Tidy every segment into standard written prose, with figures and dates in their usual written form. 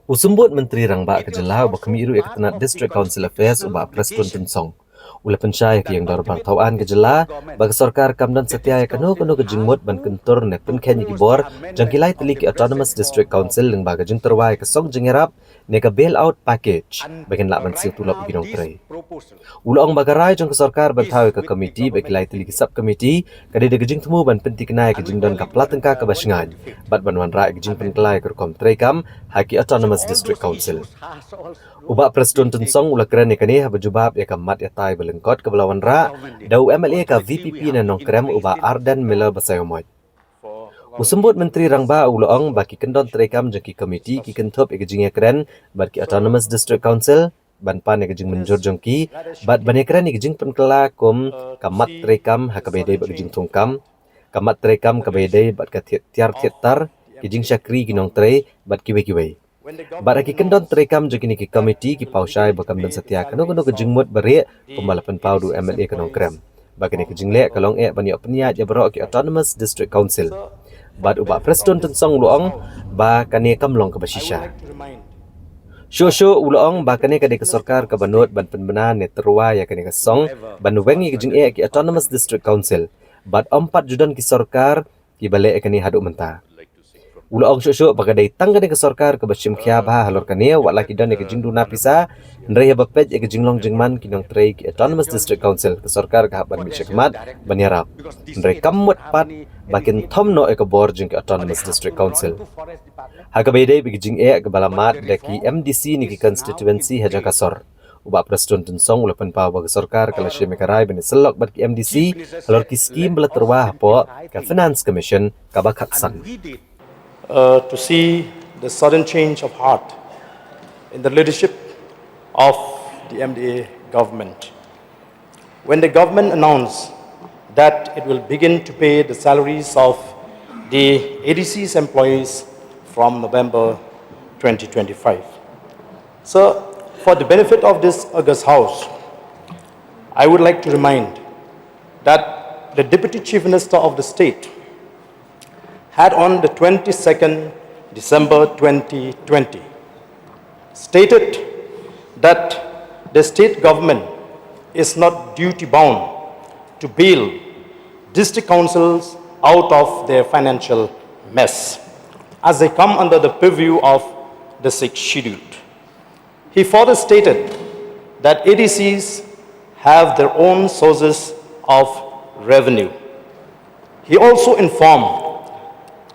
Usumbut Menteri Rangba Kejelau Bakamiru Ektanat District Council Affairs uba Prestone Tunsong. Ula pensyai ke yang darbang tauan Kejela bagi sorkar kamdan setia Kano ke jingmut ban kentur ne penken gibor jangkilai teliki Autonomous District Council leng baga jing terwai ke song jengerap ne ka bailout package bagian lak ban Siew Tulop gi Nongtrei. Ula ong bagarai jang ke sorkar bantawi ke komiti bakilai teliki subkomiti kade de Jingthmu ban penti kenai ke jingdon ka platengka ke basingan bat banwan rai ke jing penkelai ke kom trekam haki Autonomous District Council. Ubak Prestone Tunsong ula keren ikani habajubab ya kamat ya tai belengkot ke belawan ra dau MLA ka VPP na Nongkrem uba Ardan Miller Basayomoy. Usumbut Menteri Rangba uloong baki kendon trekam jengki komiti ki kentup ikajing ya keren baki Autonomous District Council ban pan ikajing menjur jengki bat ban ya keren ikajing penkela kum kamat trekam hakabede bakajing tungkam kamat trekam kabede bat ka tiar tietar kijing syakri ki Nongtrei bat kiwe-kiwe. Baraki kendon terekam jeki ki komiti ki pausyai bakam dan setia kano ke jingmut beriek pembalapan paudu MLA ke Nongkrem. Bagini ke jinglek kalong bani opniat ya berok ki Autonomous District Council. Bad ubak Prestone Tunsong luong ba kani kamlong ke basisya. Syo uloong ba kani kade ke sorkar ke banut ban penbena ne terwa ya kani ke song ban wengi ke jinglek ki Autonomous District Council. Bad 4 judan ki sorkar ki balik kani haduk mentah. Uloong syo bagadai tanggane ke sorkar ke basim khia bah halor kania wak laki dan ke jingdu napisa nrei bapej ke jinglong jingman ki Nongtrei ki Autonomous District Council ke sorkar ke ban misykmat banyarap nrei kamut pat bakin thomno ke bor jing ke Autonomous District Council hakabede bi jing ke balamat daki MDC ni ki constituency haja kasor uba Prestone Tunsong ulapan pa bag sorkar kala syemekarai bani selok bat ki MDC halor ki skim bela terwah po ka Finance Commission ka bakatsan. To see the sudden change of heart in the leadership of the MDA government. When the government announced that it will begin to pay the salaries of the ADC's employees from November 2025. So, for the benefit of this August House, I would like to remind that the Deputy Chief Minister of the state had on the 22nd December 2020 stated that the state government is not duty-bound to bail district councils out of their financial mess as they come under the purview of the 6th schedule. He further stated that ADCs have their own sources of revenue. He also informed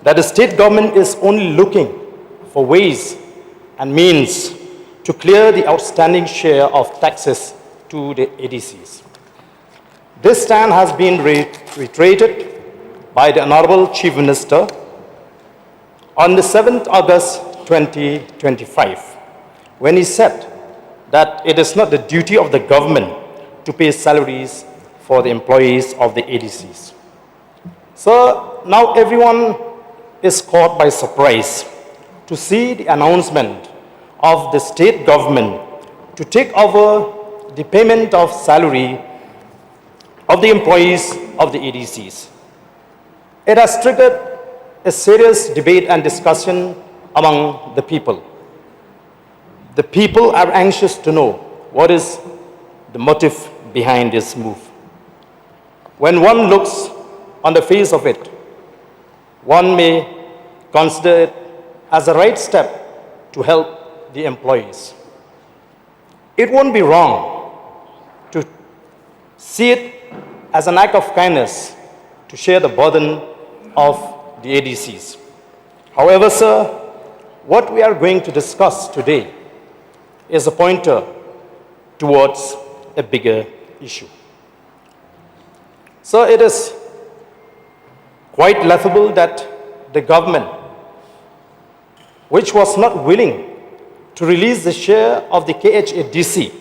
that the state government is only looking for ways and means to clear the outstanding share of taxes to the ADCs. This stand has been reiterated by the Honorable Chief Minister on the 7th August 2025, when he said that it is not the duty of the government to pay salaries for the employees of the ADCs. So now everyone is caught by surprise to see the announcement of the state government to take over the payment of salary of the employees of the ADCs. It has triggered a serious debate and discussion among the people. The people are anxious to know what is the motive behind this move. When one looks on the face of it, one may consider it as a right step to help the employees. It won't be wrong to see it as an act of kindness to share the burden of the ADCs. However, sir, what we are going to discuss today is a pointer towards a bigger issue. So it is quite laughable that the government, which was not willing to release the share of the KHADC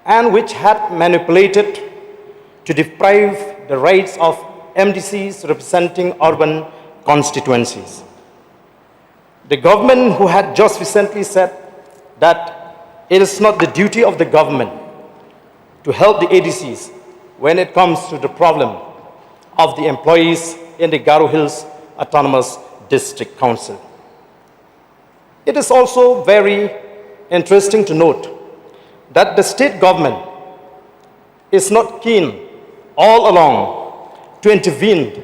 and which had manipulated to deprive the rights of MDCs representing urban constituencies. The government who had just recently said that it is not the duty of the government to help the ADCs when it comes to the problem of the employees in the Garo Hills Autonomous District Council. It is also very interesting to note that the state government is not keen all along to intervene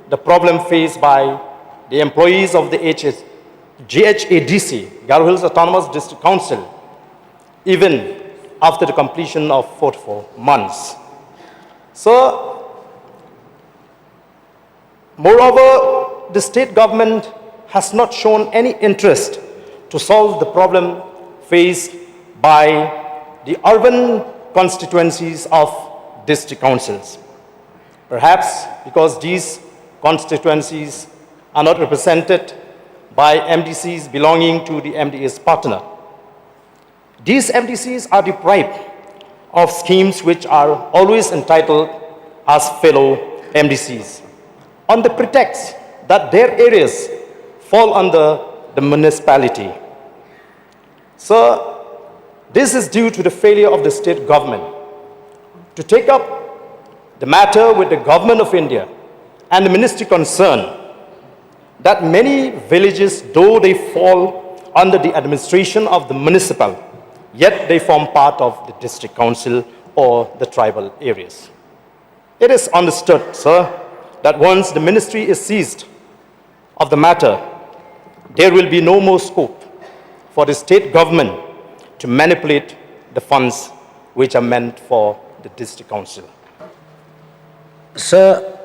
the problem faced by the employees of the GHADC, Garo Hills Autonomous District Council, even after the completion of 44 months. So, moreover, the state government has not shown any interest to solve the problem faced by the urban constituencies of district councils. Perhaps because these constituencies are not represented by MDCs belonging to the MDA's partner. These MDCs are deprived of schemes which are always entitled as fellow MDCs on the pretext that their areas fall under the municipality. So, this is due to the failure of the state government to take up the matter with the government of India and the ministry concerned that many villages, though they fall under the administration of the municipal, yet they form part of the district council or the tribal areas. It is understood, sir, that once the ministry is seized of the matter, there will be no more scope for the state government to manipulate the funds which are meant for the district council. Sir,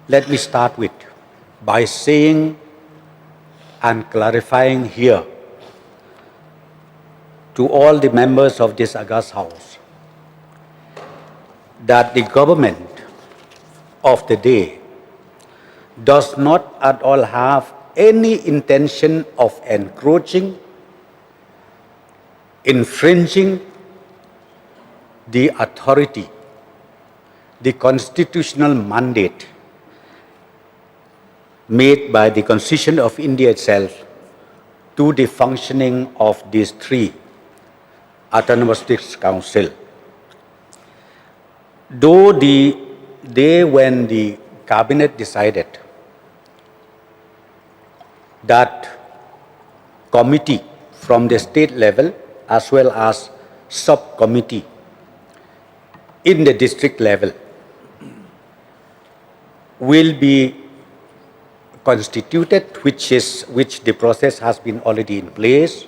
let me start with by saying and clarifying here to all the members of this august house that the government of the day does not at all have any intention of encroaching, infringing the authority, the constitutional mandate made by the Constitution of India itself to the functioning of these three autonomous district council. Though when the cabinet decided that committee from the state level as well as subcommittee in the district level will be constituted, which the process has been already in place,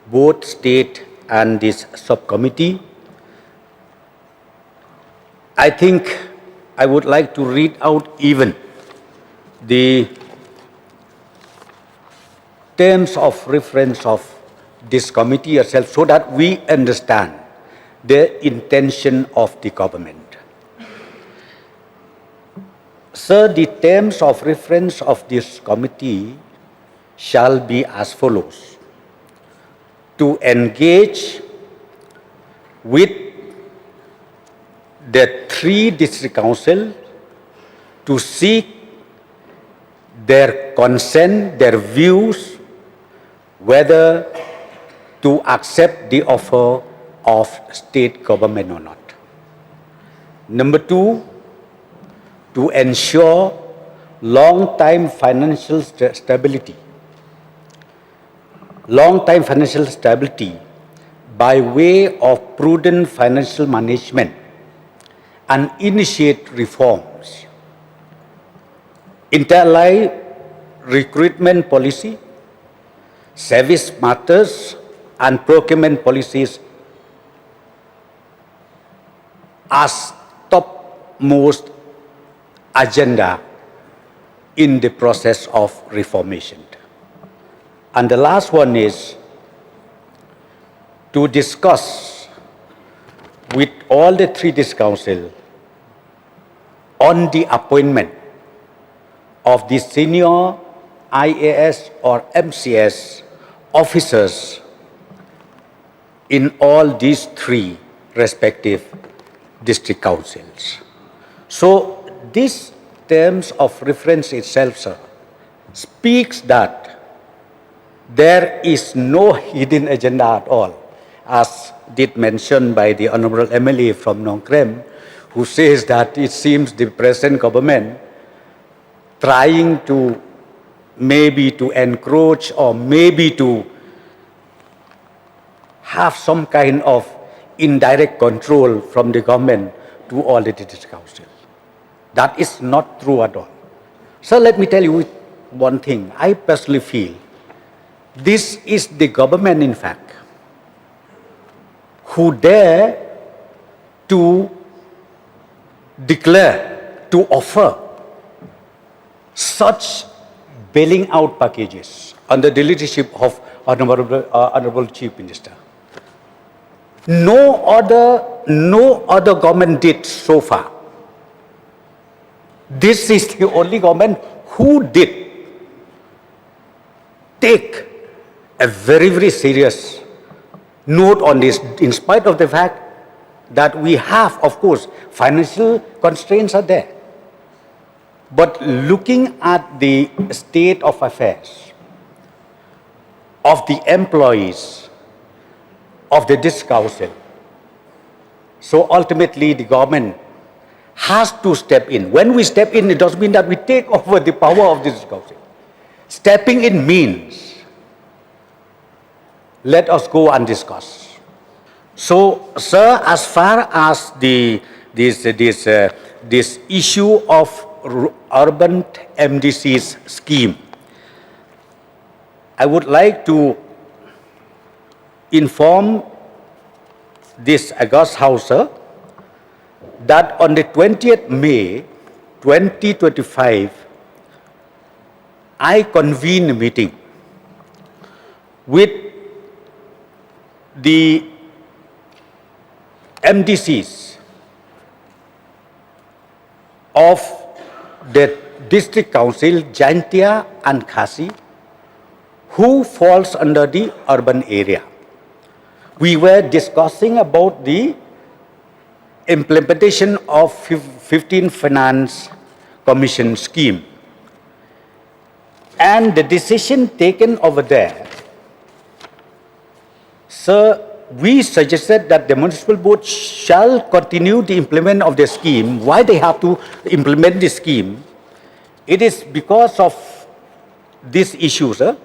both state and this subcommittee. I think I would like to read out even the terms of reference of this committee itself so that we understand the intention of the government. Sir, the terms of reference of this committee shall be as follows: to engage with the three district council to seek their consent, their views, whether to accept the offer of state government or not. Number two, to ensure long-time financial stability. Long-time financial stability by way of prudent financial management and initiate reforms. Interline recruitment policy, service matters and procurement policies as topmost agenda in the process of reformation. And the last one is to discuss with all the three district council on the appointment of the senior IAS or MCS officers in all these three respective district councils. So this terms of reference itself, sir, speaks that there is no hidden agenda at all, as did mention by the Honorable MLA from Nongtrei, who says that it seems the present government trying to maybe to encroach or maybe to have some kind of indirect control from the government to all the district councils. That is not true at all. So let me tell you one thing. I personally feel this is the government, in fact, who dare to declare, to offer such bailing out packages under the leadership of Honorable Chief Minister. No other government did so far. This is the only government who did take a very, very serious note on this, in spite of the fact that we have, of course, financial constraints are there. But looking at the state of affairs of the employees of the district council, so ultimately the government has to step in. When we step in, it doesn't mean that we take over the power of the district council. Stepping in means, let us go and discuss. So, sir, as far as this issue of urban MDC's scheme, I would like to inform this august House, sir, that on the 20th May 2025, I convened a meeting with the MDCs of the district council, Jantia and Khasi, who falls under the urban area. We were discussing about the implementation of 15 Finance Commission scheme. And the decision taken over there, sir, we suggested that the municipal board shall continue the implement of the scheme. Why they have to implement the scheme? It is because of this issue, sir.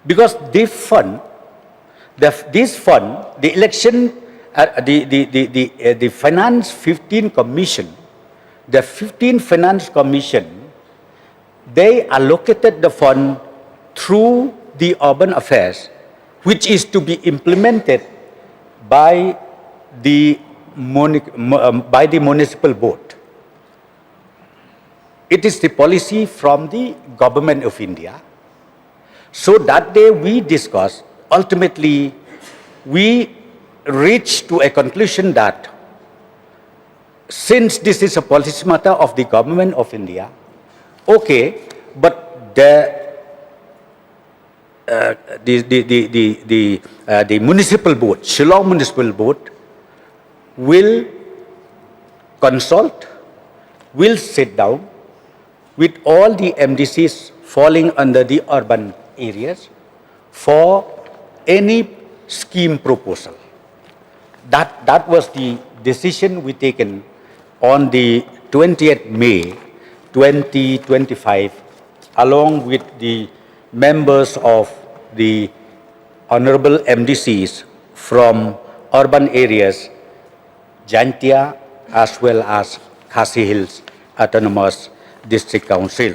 Because this fund, the election, the Finance 15 Commission, the 15 Finance Commission, they allocated the fund through the urban affairs, which is to be implemented by the municipal board. It is the policy from the government of India. So that day we discussed, ultimately we reached to a conclusion that since this is a policy matter of the government of India, okay, but the municipal board, Shillong Municipal Board, will consult, will sit down with all the MDCs falling under the urban areas for any scheme proposal. That was the decision we taken on the 20th May 2025, along with the members of the honorable MDCs from urban areas, Jantia as well as Khasi Hills Autonomous District Council.